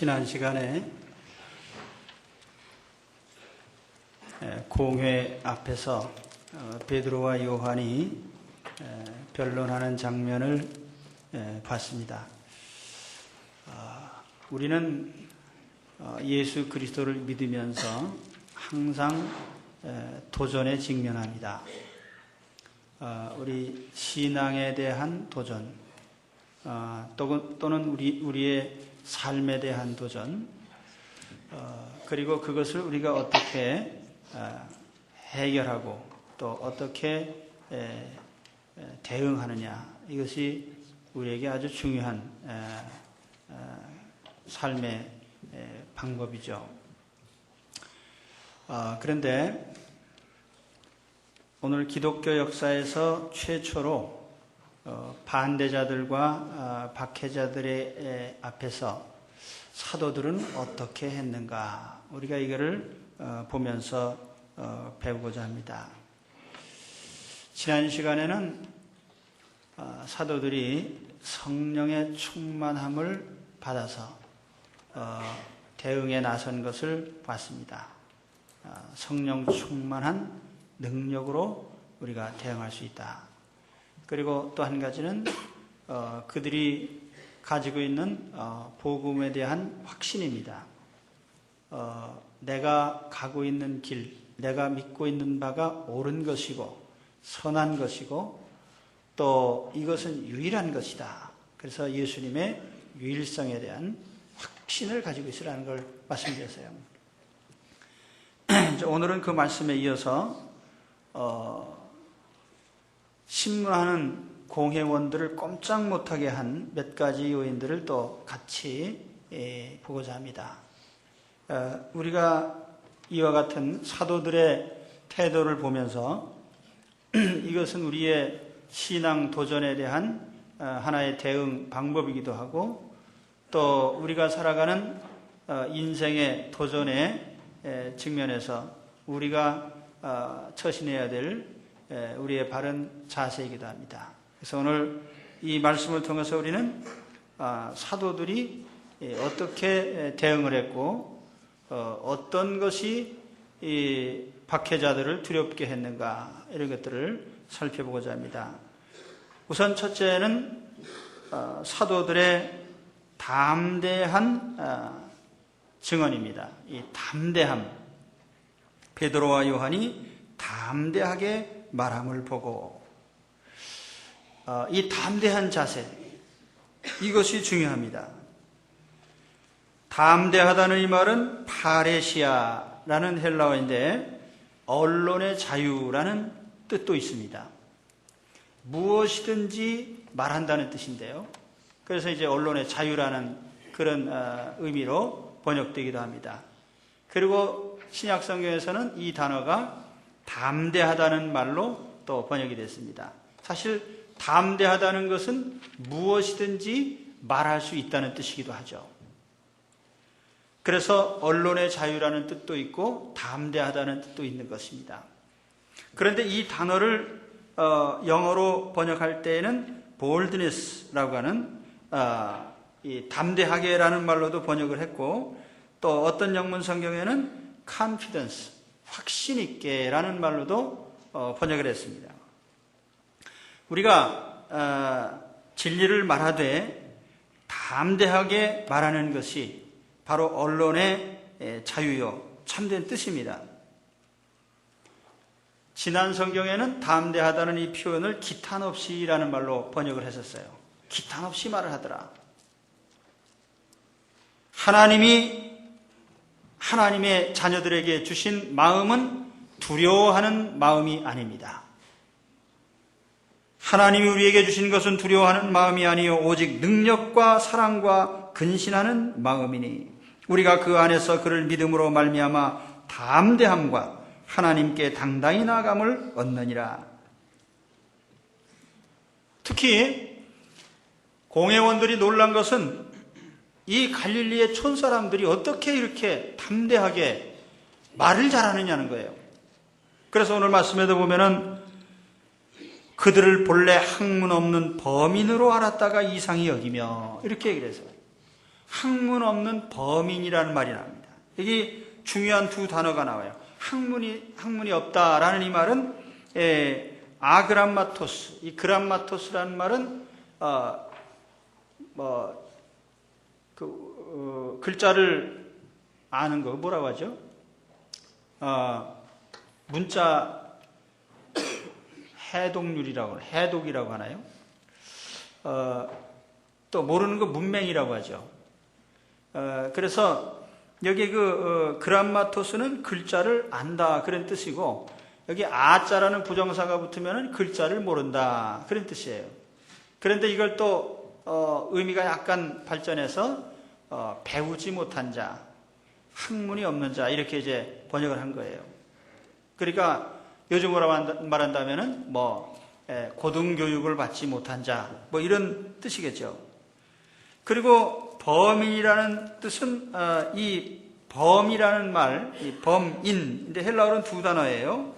지난 시간에 공회 앞에서 베드로와 요한이 변론하는 장면을 봤습니다. 우리는 예수 그리스도를 믿으면서 항상 도전에 직면합니다. 우리 신앙에 대한 도전, 또는 우리의 삶에 대한 도전, 그리고 그것을 우리가 어떻게 해결하고 또 어떻게 대응하느냐, 이것이 우리에게 아주 중요한 삶의 방법이죠. 그런데 오늘 기독교 역사에서 최초로 반대자들과 박해자들의 앞에서 사도들은 어떻게 했는가, 우리가 이거를 보면서 배우고자 합니다. 지난 시간에는 사도들이 성령의 충만함을 받아서 대응에 나선 것을 봤습니다. 성령 충만한 능력으로 우리가 대응할 수 있다. 그리고 또 한 가지는 그들이 가지고 있는 복음에 대한 확신입니다. 내가 가고 있는 길, 내가 믿고 있는 바가 옳은 것이고 선한 것이고 또 이것은 유일한 것이다. 그래서 예수님의 유일성에 대한 확신을 가지고 있으라는 걸 말씀드렸어요. 오늘은 그 말씀에 이어서 신문하는 공회원들을 꼼짝 못하게 한 몇 가지 요인들을 또 같이 보고자 합니다. 우리가 이와 같은 사도들의 태도를 보면서 이것은 우리의 신앙 도전에 대한 하나의 대응 방법이기도 하고, 또 우리가 살아가는 인생의 도전의 측면에서 우리가 처신해야 될 우리의 바른 자세이기도 합니다. 그래서 오늘 이 말씀을 통해서 우리는 사도들이 어떻게 대응을 했고 어떤 것이 이 박해자들을 두렵게 했는가, 이런 것들을 살펴보고자 합니다. 우선 첫째는 사도들의 담대한 증언입니다. 이 담대함, 베드로와 요한이 담대하게 말함을 보고, 이 담대한 자세, 이것이 중요합니다. 담대하다는 이 말은 파레시아라는 헬라어인데 언론의 자유라는 뜻도 있습니다. 무엇이든지 말한다는 뜻인데요. 그래서 이제 언론의 자유라는 그런 의미로 번역되기도 합니다. 그리고 신약 성경에서는 이 단어가 담대하다는 말로 또 번역이 됐습니다. 사실 담대하다는 것은 무엇이든지 말할 수 있다는 뜻이기도 하죠. 그래서 언론의 자유라는 뜻도 있고 담대하다는 뜻도 있는 것입니다. 그런데 이 단어를 영어로 번역할 때에는 boldness라고 하는 이 담대하게라는 말로도 번역을 했고, 또 어떤 영문 성경에는 confidence, 확신 있게라는 말로도 번역을 했습니다. 우리가 진리를 말하되 담대하게 말하는 것이 바로 언론의 자유요, 참된 뜻입니다. 지난 성경에는 담대하다는 이 표현을 기탄 없이라는 말로 번역을 했었어요. 기탄 없이 말을 하더라. 하나님의 자녀들에게 주신 마음은 두려워하는 마음이 아닙니다. 하나님이 우리에게 주신 것은 두려워하는 마음이 아니요 오직 능력과 사랑과 근신하는 마음이니 우리가 그 안에서 그를 믿음으로 말미암아 담대함과 하나님께 당당히 나아감을 얻느니라. 특히 공회원들이 놀란 것은 이 갈릴리의 촌사람들이 어떻게 이렇게 담대하게 말을 잘하느냐는 거예요. 그래서 오늘 말씀에도 보면은 그들을 본래 학문 없는 범인으로 알았다가 이상히 여기며, 이렇게 얘기를 했어요. 학문 없는 범인이라는 말이 나옵니다. 여기 중요한 두 단어가 나와요. 학문이 없다라는 이 말은 아그람마토스. 이 그람마토스라는 말은 글자를 아는 거 뭐라고 하죠? 문자 해독이라고 하나요? 또 모르는 거 문맹이라고 하죠. 그래서 여기 그람마토스는 글자를 안다 그런 뜻이고, 여기 아자라는 부정사가 붙으면 글자를 모른다 그런 뜻이에요. 그런데 이걸 또 의미가 약간 발전해서 배우지 못한 자, 학문이 없는 자 이렇게 이제 번역을 한 거예요. 그러니까 요즘으로 말한다면은 고등교육을 받지 못한 자, 이런 뜻이겠죠. 그리고 범인이라는 뜻은 이 범이라는 말, 이 범인, 근데 헬라어로는 두 단어예요.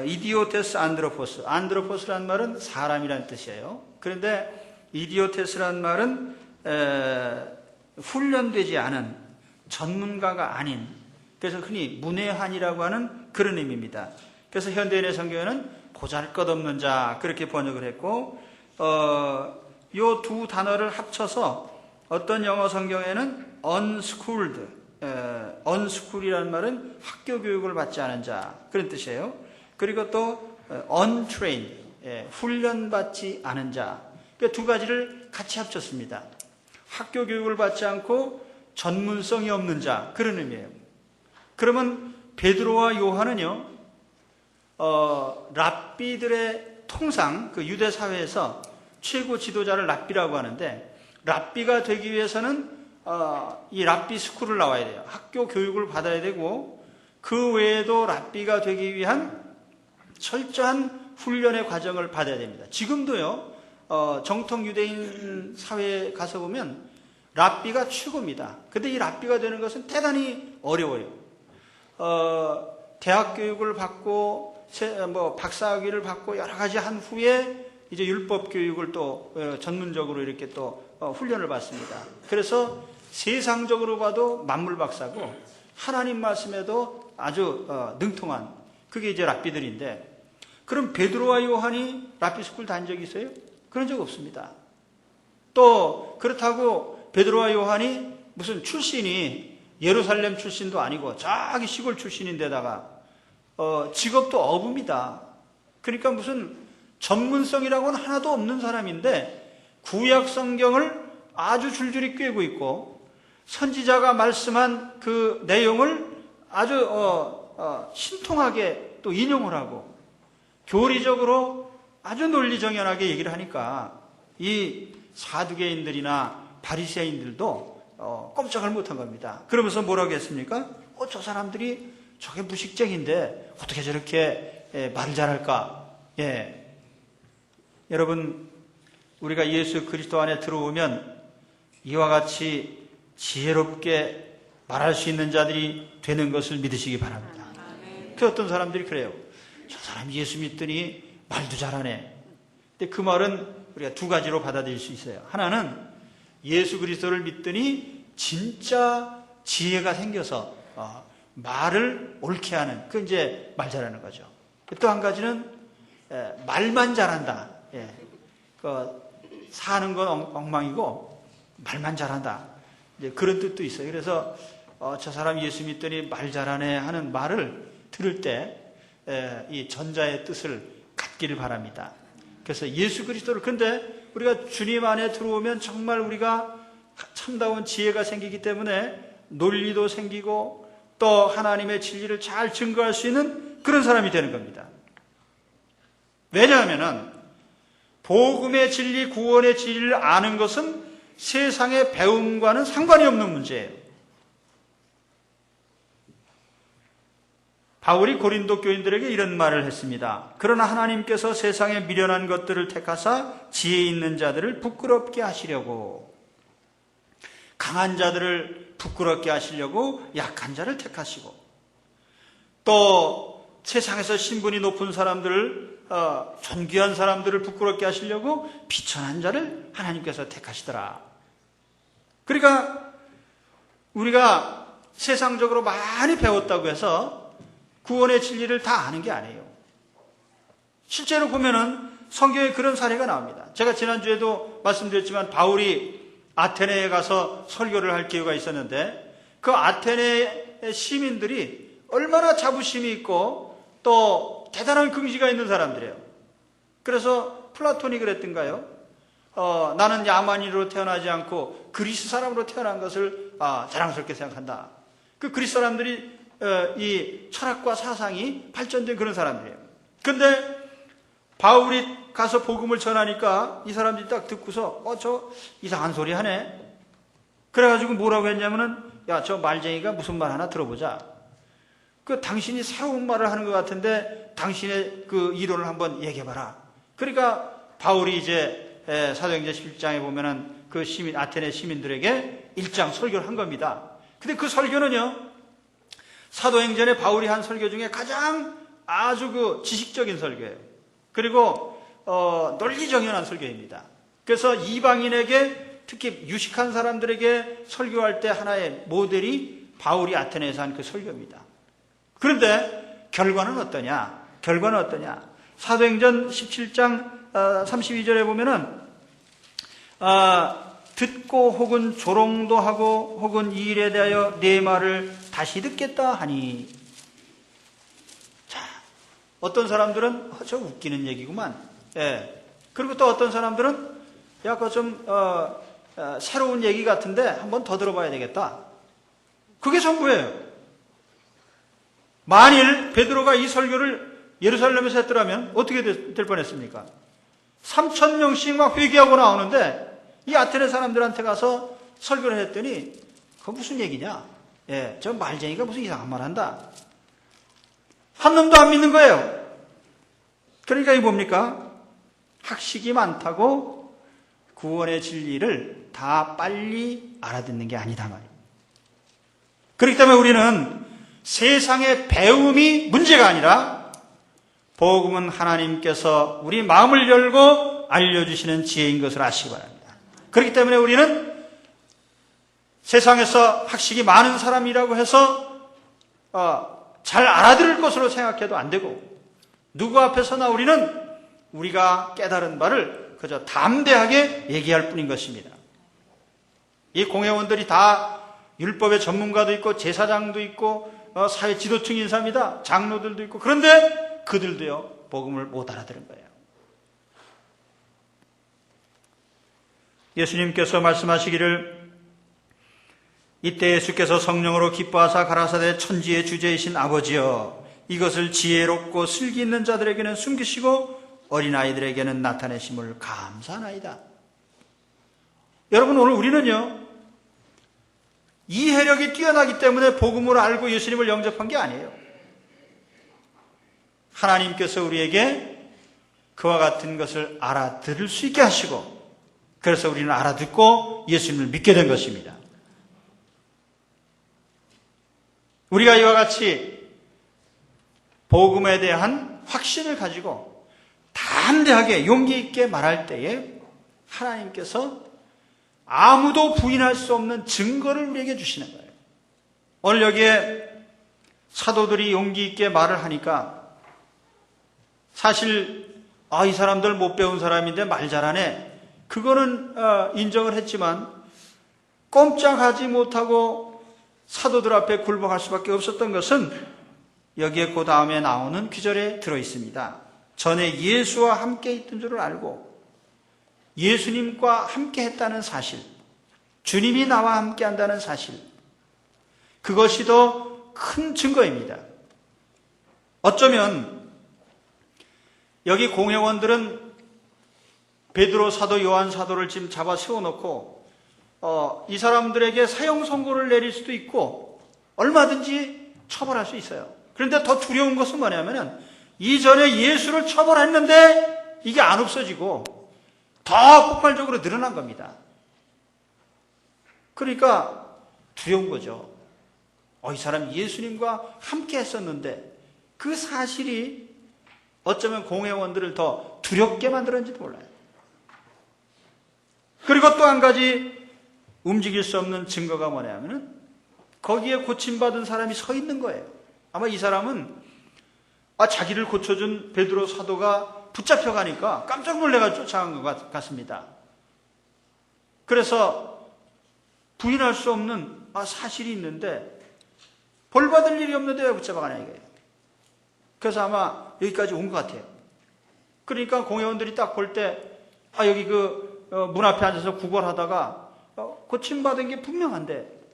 이디오테스 안드로포스. 안드로포스라는 말은 사람이라는 뜻이에요. 그런데 이디오테스라는 말은 훈련되지 않은, 전문가가 아닌, 그래서 흔히 문외한이라고 하는 그런 의미입니다. 그래서 현대인의 성경에는 보잘것없는 자 그렇게 번역을 했고, 요 두 단어를 합쳐서 어떤 영어 성경에는 unschooled, unschool이라는 말은 학교 교육을 받지 않은 자 그런 뜻이에요. 그리고 또 untrained, 훈련받지 않은 자, 그 두 가지를 같이 합쳤습니다. 학교 교육을 받지 않고 전문성이 없는 자 그런 의미예요. 그러면 베드로와 요한은요, 랍비들의 통상 그 유대 사회에서 최고 지도자를 랍비라고 하는데, 랍비가 되기 위해서는 이 랍비 스쿨을 나와야 돼요. 학교 교육을 받아야 되고, 그 외에도 랍비가 되기 위한 철저한 훈련의 과정을 받아야 됩니다. 지금도요, 정통 유대인 사회에 가서 보면 랍비가 최고입니다. 근데 이 랍비가 되는 것은 대단히 어려워요. 대학 교육을 받고 박사학위를 받고 여러 가지 한 후에 이제 율법 교육을 또 전문적으로 이렇게 또 훈련을 받습니다. 그래서 세상적으로 봐도 만물 박사고 하나님 말씀에도 아주 능통한, 그게 이제 랍비들인데, 그럼 베드로와 요한이 랍비 스쿨 다닌 적이 있어요? 그런 적 없습니다. 또 그렇다고 베드로와 요한이 무슨 출신이 예루살렘 출신도 아니고 저기 시골 출신인데다가 직업도 어부입니다. 그러니까 무슨 전문성이라고는 하나도 없는 사람인데 구약 성경을 아주 줄줄이 꿰고 있고, 선지자가 말씀한 그 내용을 아주 신통하게 또 인용을 하고 교리적으로 아주 논리정연하게 얘기를 하니까 이 사두개인들이나 바리새인들도 꼼짝을 못한 겁니다. 그러면서 뭐라고 했습니까? 저 사람들이 저게 무식쟁인데 어떻게 저렇게 말을 잘할까? 여러분, 우리가 예수 그리스도 안에 들어오면 이와 같이 지혜롭게 말할 수 있는 자들이 되는 것을 믿으시기 바랍니다. 그 어떤 사람들이 그래요. 저 사람 예수 믿더니 말도 잘하네. 근데 그 말은 우리가 두 가지로 받아들일 수 있어요. 하나는 예수 그리스도를 믿더니 진짜 지혜가 생겨서 말을 옳게 하는, 그 이제 말 잘하는 거죠. 또 한 가지는 말만 잘한다. 사는 건 엉망이고 말만 잘한다. 이제 그런 뜻도 있어요. 그래서 저 사람 예수 믿더니 말 잘하네 하는 말을 들을 때 이 전자의 뜻을 갖기를 바랍니다. 그래서 예수 그리스도를, 근데 우리가 주님 안에 들어오면 정말 우리가 참다운 지혜가 생기기 때문에 논리도 생기고 또 하나님의 진리를 잘 증거할 수 있는 그런 사람이 되는 겁니다. 왜냐하면은 복음의 진리, 구원의 진리를 아는 것은 세상의 배움과는 상관이 없는 문제예요. 바울이 고린도 교인들에게 이런 말을 했습니다. 그러나 하나님께서 세상에 미련한 것들을 택하사 지혜 있는 자들을 부끄럽게 하시려고, 강한 자들을 부끄럽게 하시려고 약한 자를 택하시고, 또 세상에서 신분이 높은 사람들을, 존귀한 사람들을 부끄럽게 하시려고 비천한 자를 하나님께서 택하시더라. 그러니까 우리가 세상적으로 많이 배웠다고 해서 구원의 진리를 다 아는 게 아니에요. 실제로 보면은 성경에 그런 사례가 나옵니다. 제가 지난주에도 말씀드렸지만 바울이 아테네에 가서 설교를 할 기회가 있었는데 그 아테네 시민들이 얼마나 자부심이 있고 또 대단한 긍지가 있는 사람들이에요. 그래서 플라톤이 그랬던가요? 나는 야만인으로 태어나지 않고 그리스 사람으로 태어난 것을 자랑스럽게 생각한다. 그 그리스 사람들이 이 철학과 사상이 발전된 그런 사람들이에요. 근데 바울이 가서 복음을 전하니까 이 사람들이 딱 듣고서 저 이상한 소리 하네. 그래가지고 뭐라고 했냐면은 야, 저 말쟁이가 무슨 말 하나 들어보자. 그 당신이 새로운 말을 하는 것 같은데 당신의 그 이론을 한번 얘기해봐라. 그러니까 바울이 이제 사도행전 11장에 보면은 그 아테네 시민들에게 1장 설교를 한 겁니다. 근데 그 설교는요, 사도행전에 바울이 한 설교 중에 가장 아주 그 지식적인 설교예요. 그리고 논리정연한 설교입니다. 그래서 이방인에게 특히 유식한 사람들에게 설교할 때 하나의 모델이 바울이 아테네에서 한 그 설교입니다. 그런데 결과는 어떠냐? 사도행전 17장 32절에 보면은 듣고 혹은 조롱도 하고 혹은 이 일에 대하여 내 말을 다시 듣겠다 하니, 자, 어떤 사람들은 저 웃기는 얘기구만. 예. 그리고 또 어떤 사람들은 야, 그거 좀 새로운 얘기 같은데 한번 더 들어봐야 되겠다. 그게 전부예요. 만일 베드로가 이 설교를 예루살렘에서 했더라면 어떻게 될 뻔했습니까? 3,000명씩 막 회개하고 나오는데 이 아테네 사람들한테 가서 설교를 했더니 그거 무슨 얘기냐? 예, 저 말쟁이가 무슨 이상한 말 한다. 한 놈도 안 믿는 거예요. 그러니까 이게 뭡니까? 학식이 많다고 구원의 진리를 다 빨리 알아듣는 게 아니다 말이에요. 그렇기 때문에 우리는 세상의 배움이 문제가 아니라 복음은 하나님께서 우리 마음을 열고 알려주시는 지혜인 것을 아시기 바랍니다. 그렇기 때문에 우리는 세상에서 학식이 많은 사람이라고 해서 잘 알아들을 것으로 생각해도 안 되고, 누구 앞에서나 우리는 우리가 깨달은 바를 그저 담대하게 얘기할 뿐인 것입니다. 이 공회원들이 다 율법의 전문가도 있고 제사장도 있고 사회 지도층 인사입니다. 장로들도 있고. 그런데 그들도요, 복음을 못 알아들은 거예요. 예수님께서 말씀하시기를 이때 예수께서 성령으로 기뻐하사 가라사대 천지의 주제이신 아버지여, 이것을 지혜롭고 슬기 있는 자들에게는 숨기시고 어린아이들에게는 나타내심을 감사하나이다. 여러분, 오늘 우리는요, 이해력이 뛰어나기 때문에 복음을 알고 예수님을 영접한 게 아니에요. 하나님께서 우리에게 그와 같은 것을 알아들을 수 있게 하시고, 그래서 우리는 알아듣고 예수님을 믿게 된 것입니다. 우리가 이와 같이 복음에 대한 확신을 가지고 담대하게 용기 있게 말할 때에 하나님께서 아무도 부인할 수 없는 증거를 우리에게 주시는 거예요. 오늘 여기에 사도들이 용기 있게 말을 하니까 사실 이 사람들 못 배운 사람인데 말 잘하네, 그거는 인정을 했지만 꼼짝하지 못하고 사도들 앞에 굴복할 수밖에 없었던 것은 여기에 그 다음에 나오는 구절에 들어있습니다. 전에 예수와 함께 있던 줄을 알고 예수님과 함께 했다는 사실, 주님이 나와 함께 한다는 사실, 그것이 더 큰 증거입니다. 어쩌면 여기 공회원들은 베드로 사도, 요한 사도를 지금 잡아 세워놓고 이 사람들에게 사형 선고를 내릴 수도 있고 얼마든지 처벌할 수 있어요. 그런데 더 두려운 것은 뭐냐면은 이전에 예수를 처벌했는데 이게 안 없어지고 더 폭발적으로 늘어난 겁니다. 그러니까 두려운 거죠. 이 사람 예수님과 함께 했었는데 그 사실이 어쩌면 공회원들을 더 두렵게 만들었는지도 몰라요. 그리고 또 한 가지 움직일 수 없는 증거가 뭐냐면은 거기에 고침받은 사람이 서 있는 거예요. 아마 이 사람은 자기를 고쳐준 베드로 사도가 붙잡혀가니까 깜짝 놀래가 쫓아간 것 같습니다. 그래서 부인할 수 없는 사실이 있는데 벌 받을 일이 없는데 왜 붙잡아가냐 이거예요. 그래서 아마 여기까지 온 것 같아요. 그러니까 공회원들이 딱 볼 때 여기 문 앞에 앉아서 구걸하다가 고침받은 게 분명한데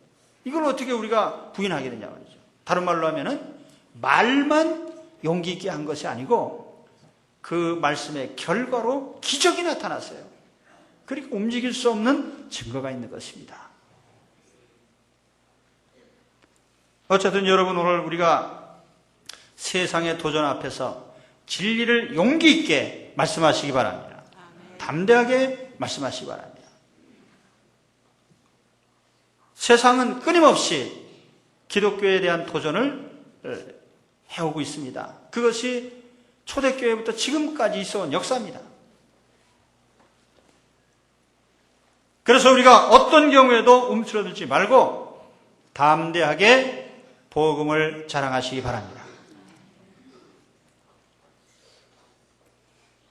이걸 어떻게 우리가 부인하게 되냐 말이죠. 다른 말로 하면은 말만 용기 있게 한 것이 아니고 그 말씀의 결과로 기적이 나타났어요. 그러니까 움직일 수 없는 증거가 있는 것입니다. 어쨌든 여러분, 오늘 우리가 세상의 도전 앞에서 진리를 용기 있게 말씀하시기 바랍니다. 담대하게 말씀하시기 바랍니다. 세상은 끊임없이 기독교에 대한 도전을 해오고 있습니다. 그것이 초대교회부터 지금까지 있어온 역사입니다. 그래서 우리가 어떤 경우에도 움츠러들지 말고 담대하게 복음을 자랑하시기 바랍니다.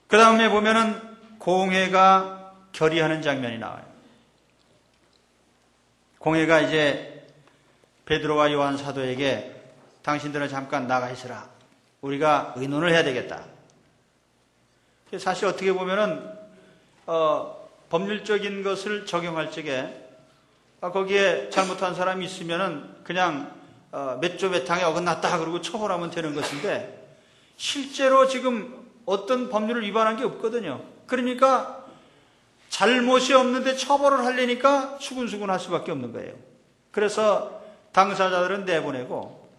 그 다음에 보면은 공회가 결의하는 장면이 나와요. 공회가 이제 베드로와 요한 사도에게 당신들은 잠깐 나가 있으라. 우리가 의논을 해야 되겠다. 사실 어떻게 보면은 법률적인 것을 적용할 적에 거기에 잘못한 사람이 있으면은 그냥 몇 조 몇 항에 어긋났다 그러고 처벌하면 되는 것인데 실제로 지금 어떤 법률을 위반한 게 없거든요. 그러니까 잘못이 없는데 처벌을 하려니까 수군수군 할 수밖에 없는 거예요. 그래서 당사자들은 내보내고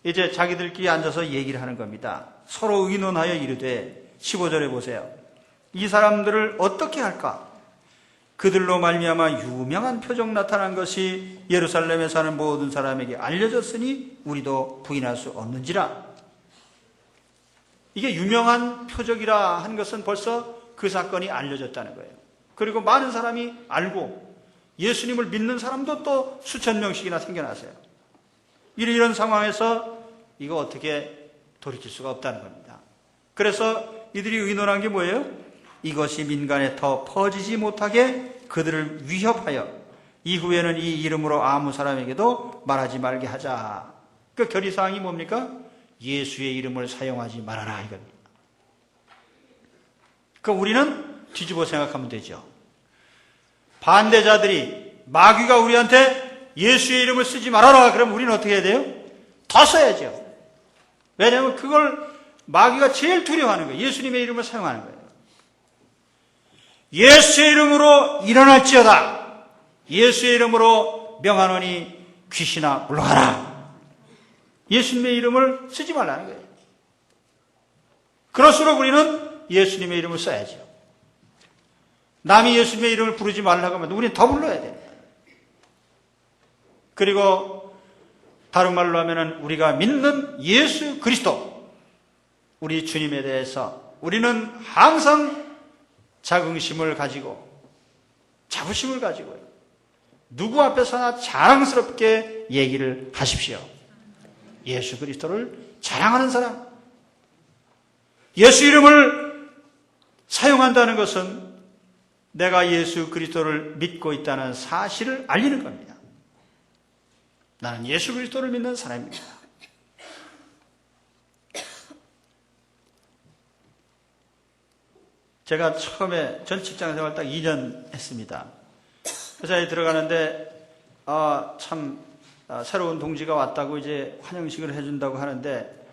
이제 자기들끼리 앉아서 얘기를 하는 겁니다. 서로 의논하여 이르되 15절에 보세요. 이 사람들을 어떻게 할까? 그들로 말미암아 유명한 표적 나타난 것이 예루살렘에 사는 모든 사람에게 알려졌으니 우리도 부인할 수 없는지라. 이게 유명한 표적이라 한 것은 벌써 그 사건이 알려졌다는 거예요. 그리고 많은 사람이 알고 예수님을 믿는 사람도 또 수천 명씩이나 생겨났어요. 이런 상황에서 이거 어떻게 돌이킬 수가 없다는 겁니다. 그래서 이들이 의논한 게 뭐예요? 이것이 민간에 더 퍼지지 못하게 그들을 위협하여 이후에는 이 이름으로 아무 사람에게도 말하지 말게 하자. 그 결의사항이 뭡니까? 예수의 이름을 사용하지 말아라 이겁니다. 그러니까 우리는 뒤집어 생각하면 되죠. 반대자들이 마귀가 우리한테 예수의 이름을 쓰지 말아라 그러면 우리는 어떻게 해야 돼요? 더 써야죠. 왜냐하면 그걸 마귀가 제일 두려워하는 거예요. 예수님의 이름을 사용하는 거예요. 예수의 이름으로 일어날지어다. 예수의 이름으로 명하노니 귀신아 물러가라. 예수님의 이름을 쓰지 말라는 거예요. 그럴수록 우리는 예수님의 이름을 써야죠. 남이 예수님의 이름을 부르지 말라고 하면 우리는 더 불러야 돼요. 그리고 다른 말로 하면 우리가 믿는 예수 그리스도, 우리 주님에 대해서 우리는 항상 자긍심을 가지고 자부심을 가지고 누구 앞에서나 자랑스럽게 얘기를 하십시오. 예수 그리스도를 자랑하는 사람, 예수 이름을 사용한다는 것은 내가 예수 그리스도를 믿고 있다는 사실을 알리는 겁니다. 나는 예수 그리스도를 믿는 사람입니다. 제가 처음에 전 직장생활 딱 2년 했습니다. 회사에 들어가는데 새로운 동지가 왔다고 이제 환영식을 해준다고 하는데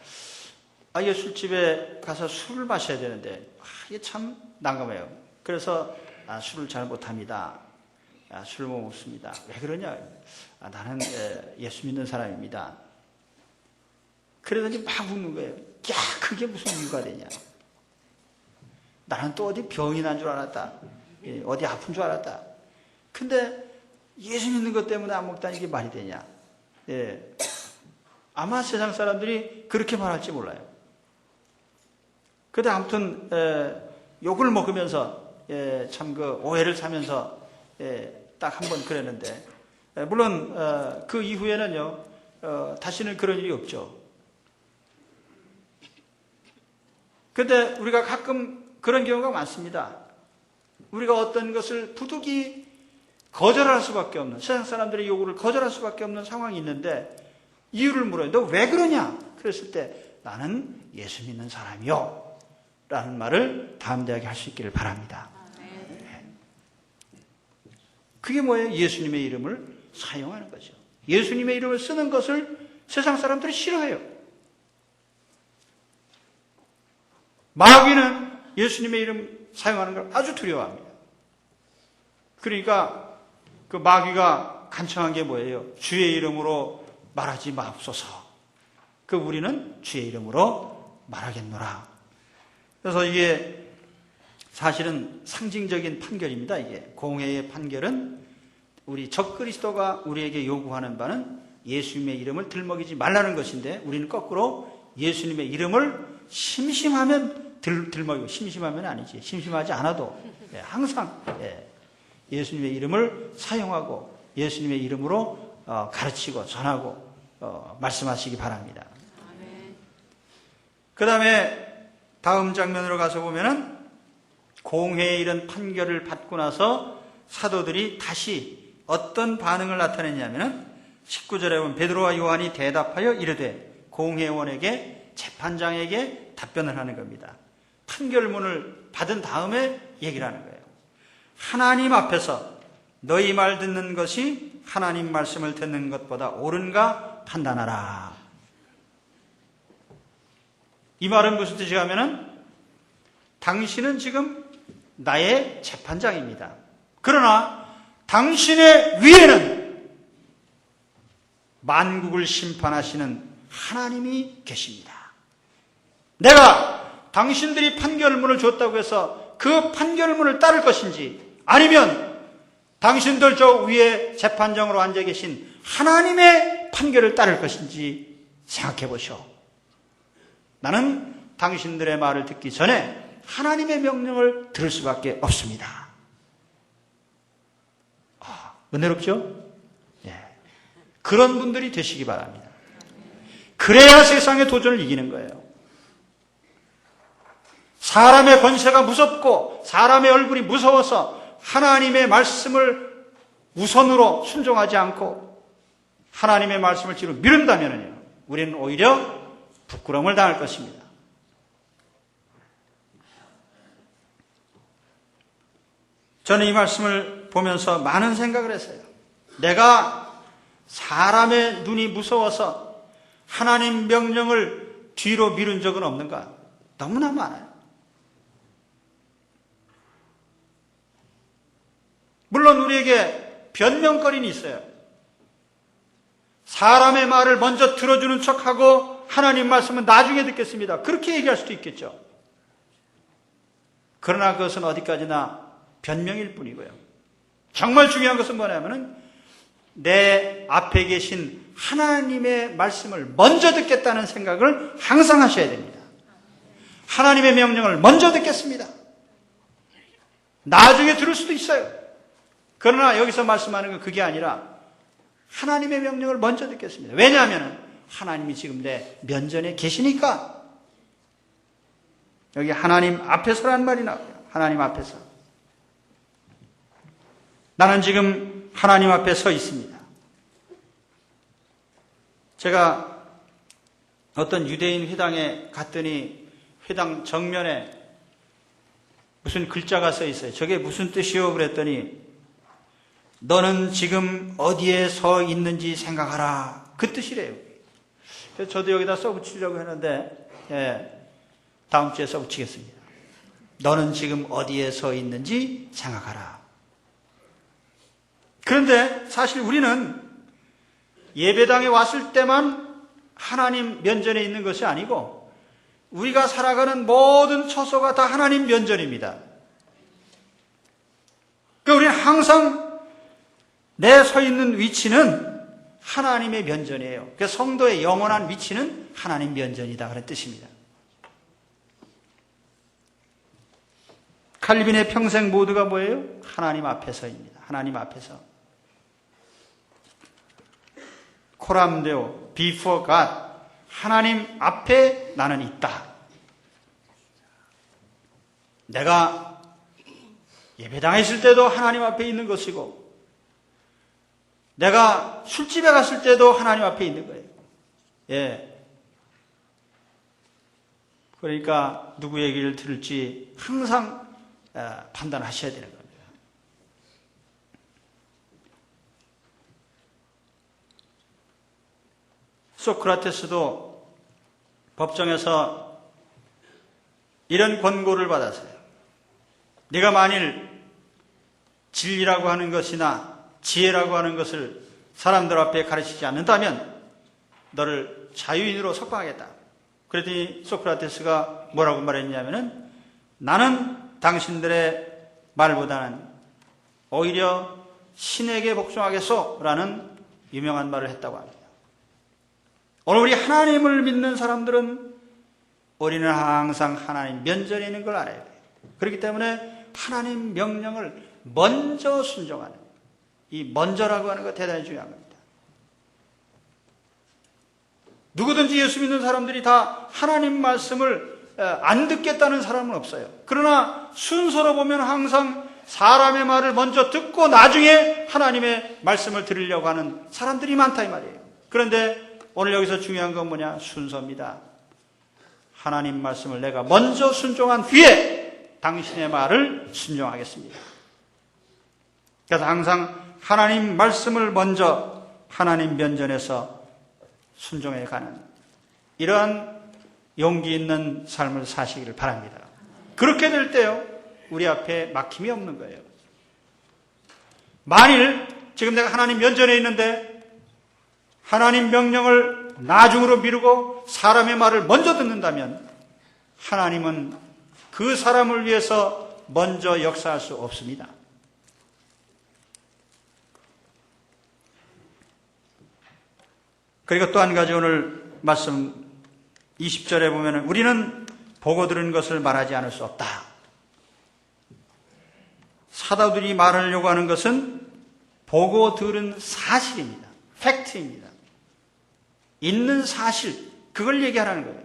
이게 술집에 가서 술을 마셔야 되는데 이게 참 난감해요. 그래서 술을 잘 못합니다. 술 못 먹습니다. 왜 그러냐? 나는 예수 믿는 사람입니다. 그러더니 막 묻는 거예요. 야, 그게 무슨 이유가 되냐? 나는 또 어디 병이 난 줄 알았다. 어디 아픈 줄 알았다. 근데 예수 믿는 것 때문에 안 먹다니 이게 말이 되냐? 아마 세상 사람들이 그렇게 말할지 몰라요. 근데 아무튼 욕을 먹으면서 참 그 오해를 사면서 딱 한 번 그랬는데 물론 그 이후에는요 다시는 그런 일이 없죠. 그런데 우리가 가끔 그런 경우가 많습니다. 우리가 어떤 것을 부득이 거절할 수밖에 없는, 세상 사람들의 요구를 거절할 수밖에 없는 상황이 있는데 이유를 물어요. 너 왜 그러냐? 그랬을 때 나는 예수 믿는 사람이요 라는 말을 담대하게 할 수 있기를 바랍니다. 그게 뭐예요? 예수님의 이름을 사용하는 거죠. 예수님의 이름을 쓰는 것을 세상 사람들이 싫어해요. 마귀는 예수님의 이름 사용하는 걸 아주 두려워합니다. 그러니까 그 마귀가 간청한 게 뭐예요? 주의 이름으로 말하지 마옵소서. 그 우리는 주의 이름으로 말하겠노라. 그래서 이게 사실은 상징적인 판결입니다. 이게 공회의 판결은 우리 적그리스도가 우리에게 요구하는 바는 예수님의 이름을 들먹이지 말라는 것인데 우리는 거꾸로 예수님의 이름을 심심하면 들먹이고, 심심하면 아니지, 심심하지 않아도 항상 예수님의 이름을 사용하고 예수님의 이름으로 가르치고 전하고 말씀하시기 바랍니다. 그 다음에 다음 장면으로 가서 보면은 공회의 이런 판결을 받고 나서 사도들이 다시 어떤 반응을 나타냈냐면은 19절에 보면 베드로와 요한이 대답하여 이르되 공회원에게 재판장에게 답변을 하는 겁니다. 판결문을 받은 다음에 얘기를 하는 거예요. 하나님 앞에서 너희 말 듣는 것이 하나님 말씀을 듣는 것보다 옳은가 판단하라. 이 말은 무슨 뜻이냐 하면은 당신은 지금 나의 재판장입니다. 그러나 당신의 위에는 만국을 심판하시는 하나님이 계십니다. 내가 당신들이 판결문을 줬다고 해서 그 판결문을 따를 것인지 아니면 당신들 저 위에 재판장으로 앉아 계신 하나님의 판결을 따를 것인지 생각해 보시오. 나는 당신들의 말을 듣기 전에 하나님의 명령을 들을 수밖에 없습니다. 은혜롭죠? 예. 그런 분들이 되시기 바랍니다. 그래야 세상의 도전을 이기는 거예요. 사람의 권세가 무섭고 사람의 얼굴이 무서워서 하나님의 말씀을 우선으로 순종하지 않고 하나님의 말씀을 뒤로 미룬다면요, 우리는 오히려 부끄러움을 당할 것입니다. 저는 이 말씀을 보면서 많은 생각을 했어요. 내가 사람의 눈이 무서워서 하나님 명령을 뒤로 미룬 적은 없는가? 너무나 많아요. 물론 우리에게 변명거리는 있어요. 사람의 말을 먼저 들어주는 척하고 하나님 말씀은 나중에 듣겠습니다. 그렇게 얘기할 수도 있겠죠. 그러나 그것은 어디까지나 변명일 뿐이고요. 정말 중요한 것은 뭐냐면은 내 앞에 계신 하나님의 말씀을 먼저 듣겠다는 생각을 항상 하셔야 됩니다. 하나님의 명령을 먼저 듣겠습니다. 나중에 들을 수도 있어요. 그러나 여기서 말씀하는 건 그게 아니라 하나님의 명령을 먼저 듣겠습니다. 왜냐하면 하나님이 지금 내 면전에 계시니까. 여기 하나님 앞에서라는 말이 나와요. 하나님 앞에서. 나는 지금 하나님 앞에 서 있습니다. 제가 어떤 유대인 회당에 갔더니 회당 정면에 무슨 글자가 써 있어요. 저게 무슨 뜻이요? 그랬더니 너는 지금 어디에 서 있는지 생각하라. 그 뜻이래요. 그래서 저도 여기다 써붙이려고 했는데 다음 주에 써붙이겠습니다. 너는 지금 어디에 서 있는지 생각하라. 그런데 사실 우리는 예배당에 왔을 때만 하나님 면전에 있는 것이 아니고 우리가 살아가는 모든 처소가 다 하나님 면전입니다. 그러니까 우리는 항상 내 서 있는 위치는 하나님의 면전이에요. 그러니까 성도의 영원한 위치는 하나님 면전이다 그런 뜻입니다. 칼빈의 평생 모두가 뭐예요? 하나님 앞에서입니다. 하나님 앞에서. 코람데오, before God, 하나님 앞에 나는 있다. 내가 예배당에 있을 때도 하나님 앞에 있는 것이고, 내가 술집에 갔을 때도 하나님 앞에 있는 거예요. 예. 그러니까 누구 얘기를 들을지 항상 판단하셔야 되는 겁니다. 소크라테스도 법정에서 이런 권고를 받았어요. 네가 만일 진리라고 하는 것이나 지혜라고 하는 것을 사람들 앞에 가르치지 않는다면 너를 자유인으로 석방하겠다. 그랬더니 소크라테스가 뭐라고 말했냐면은 나는 당신들의 말보다는 오히려 신에게 복종하겠소 라는 유명한 말을 했다고 합니다. 오늘 우리 하나님을 믿는 사람들은 우리는 항상 하나님 면전에 있는 걸 알아야 돼요. 그렇기 때문에 하나님 명령을 먼저 순종하는, 이 먼저라고 하는 거 대단히 중요한 겁니다. 누구든지 예수 믿는 사람들이 다 하나님 말씀을 안 듣겠다는 사람은 없어요. 그러나 순서로 보면 항상 사람의 말을 먼저 듣고 나중에 하나님의 말씀을 들으려고 하는 사람들이 많다 이 말이에요. 그런데 오늘 여기서 중요한 건 뭐냐? 순서입니다. 하나님 말씀을 내가 먼저 순종한 뒤에 당신의 말을 순종하겠습니다. 그래서 항상 하나님 말씀을 먼저 하나님 면전에서 순종해 가는 이러한 용기 있는 삶을 사시기를 바랍니다. 그렇게 될 때요, 우리 앞에 막힘이 없는 거예요. 만일 지금 내가 하나님 면전에 있는데 하나님 명령을 나중으로 미루고 사람의 말을 먼저 듣는다면 하나님은 그 사람을 위해서 먼저 역사할 수 없습니다. 그리고 또 한 가지 오늘 말씀 20절에 보면 우리는 보고 들은 것을 말하지 않을 수 없다. 사도들이 말하려고 하는 것은 보고 들은 사실입니다. 팩트입니다. 있는 사실, 그걸 얘기하라는 거예요.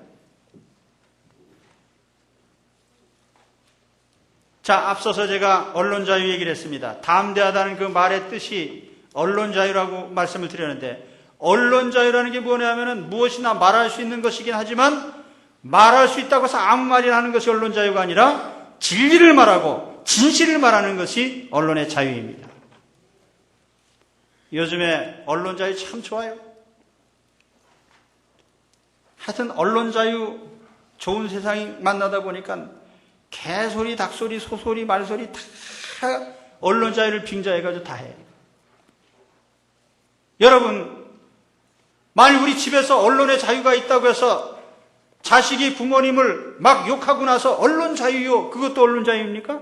자, 앞서서 제가 언론 자유 얘기를 했습니다. 담대하다는 그 말의 뜻이 언론 자유라고 말씀을 드렸는데, 언론 자유라는 게 뭐냐면은 무엇이나 말할 수 있는 것이긴 하지만 말할 수 있다고 해서 아무 말이나 하는 것이 언론 자유가 아니라 진리를 말하고 진실을 말하는 것이 언론의 자유입니다. 요즘에 언론 자유 참 좋아요. 하여튼 언론 자유 좋은 세상이 만나다 보니까 개소리, 닭소리, 소소리, 말소리 다 언론 자유를 빙자해가지고 다 해요. 여러분, 만일 우리 집에서 언론의 자유가 있다고 해서 자식이 부모님을 막 욕하고 나서 언론 자유요, 그것도 언론 자유입니까?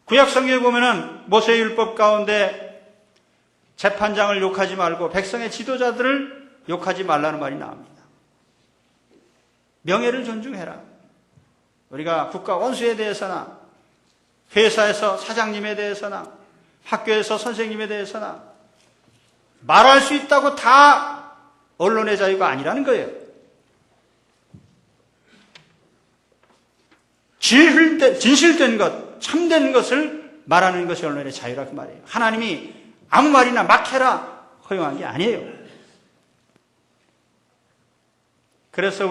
구약 성경에 보면은 모세의 율법 가운데 재판장을 욕하지 말고 백성의 지도자들을 욕하지 말라는 말이 나옵니다. 명예를 존중해라. 우리가 국가 원수에 대해서나 회사에서 사장님에 대해서나 학교에서 선생님에 대해서나 말할 수 있다고 다 언론의 자유가 아니라는 거예요. 진실된 것, 참된 것을 말하는 것이 언론의 자유라고 말해요. 하나님이 아무 말이나 막 해라 허용한 게 아니에요. 그래서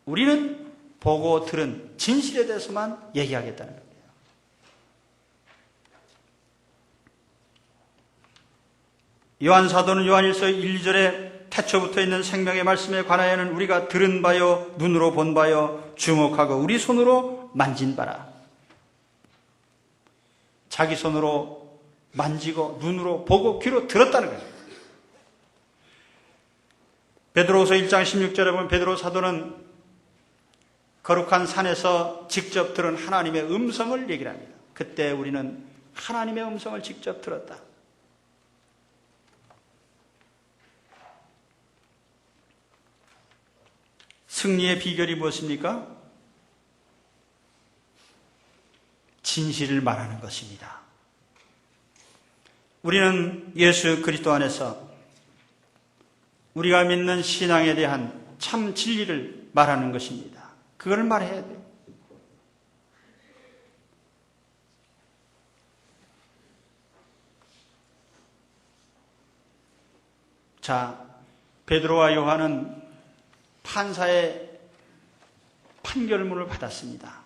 우리는 보고 들은 진실에 대해서만 얘기하겠다는 거예요. 요한 사도는 요한일서 1, 2절에 태초부터 있는 생명의 말씀에 관하여는 우리가 들은 바요, 눈으로 본 바요, 주목하고 우리 손으로 만진 바라. 자기 손으로 만지고 눈으로 보고 귀로 들었다는 거예요. 베드로후서 1장 16절에 보면 베드로 사도는 거룩한 산에서 직접 들은 하나님의 음성을 얘기를 합니다. 그때 우리는 하나님의 음성을 직접 들었다. 승리의 비결이 무엇입니까? 진실을 말하는 것입니다. 우리는 예수 그리스도 안에서 우리가 믿는 신앙에 대한 참 진리를 말하는 것입니다. 그걸 말해야 돼요. 자, 베드로와 요한은 판사의 판결문을 받았습니다.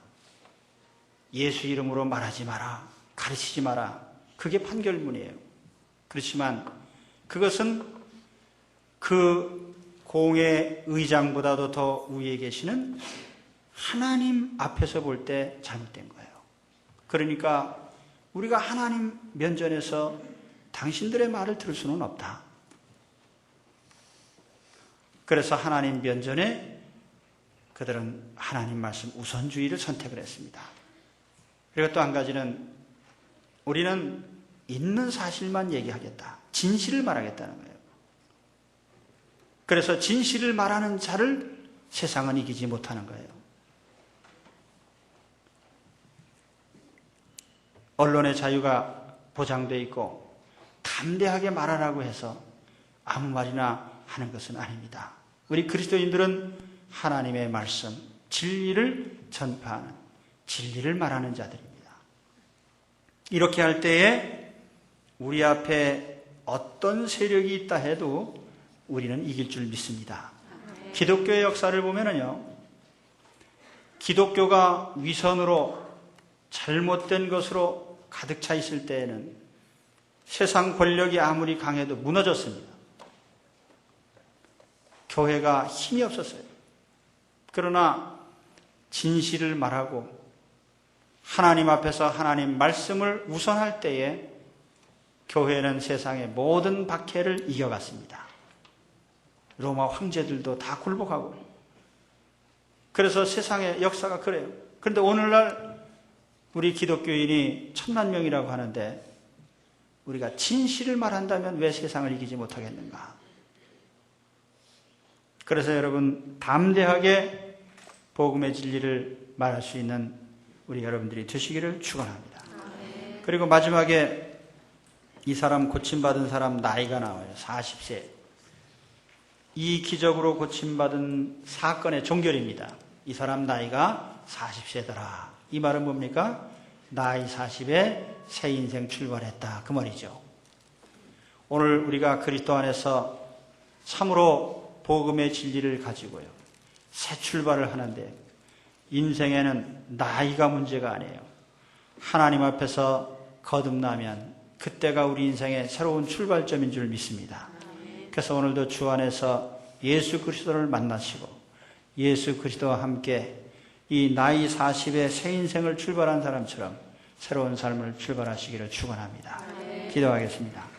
예수 이름으로 말하지 마라, 가르치지 마라. 그게 판결문이에요. 그렇지만 그것은 그 공의 의장보다도 더 위에 계시는 하나님 앞에서 볼 때 잘못된 거예요. 그러니까 우리가 하나님 면전에서 당신들의 말을 들을 수는 없다. 그래서 하나님 면전에 그들은 하나님 말씀 우선주의를 선택을 했습니다. 그리고 또 한 가지는 우리는 있는 사실만 얘기하겠다. 진실을 말하겠다는 거예요. 그래서 진실을 말하는 자를 세상은 이기지 못하는 거예요. 언론의 자유가 보장되어 있고 담대하게 말하라고 해서 아무 말이나 하는 것은 아닙니다. 우리 그리스도인들은 하나님의 말씀, 진리를 전파하는, 진리를 말하는 자들입니다. 이렇게 할 때에 우리 앞에 어떤 세력이 있다 해도 우리는 이길 줄 믿습니다. 기독교의 역사를 보면은요, 기독교가 위선으로 잘못된 것으로 가득 차 있을 때에는 세상 권력이 아무리 강해도 무너졌습니다. 교회가 힘이 없었어요. 그러나 진실을 말하고 하나님 앞에서 하나님 말씀을 우선할 때에 교회는 세상의 모든 박해를 이겨갔습니다. 로마 황제들도 다 굴복하고. 그래서 세상의 역사가 그래요. 그런데 오늘날 우리 기독교인이 1000만 명이라고 하는데 우리가 진실을 말한다면 왜 세상을 이기지 못하겠는가? 그래서 여러분 담대하게 복음의 진리를 말할 수 있는 우리 여러분들이 되시기를 축원합니다. 그리고 마지막에 이 사람 고침받은 사람 나이가 나와요. 40세. 이 기적으로 고침받은 사건의 종결입니다. 이 사람 나이가 40세더라. 이 말은 뭡니까? 나이 40에 새 인생 출발했다. 그 말이죠. 오늘 우리가 그리스도 안에서 참으로 복음의 진리를 가지고요, 새 출발을 하는데 인생에는 나이가 문제가 아니에요. 하나님 앞에서 거듭나면 그때가 우리 인생의 새로운 출발점인 줄 믿습니다. 그래서 오늘도 주 안에서 예수 그리스도를 만나시고 예수 그리스도와 함께 이 나이 40의 새 인생을 출발한 사람처럼 새로운 삶을 출발하시기를 축원합니다. 기도하겠습니다.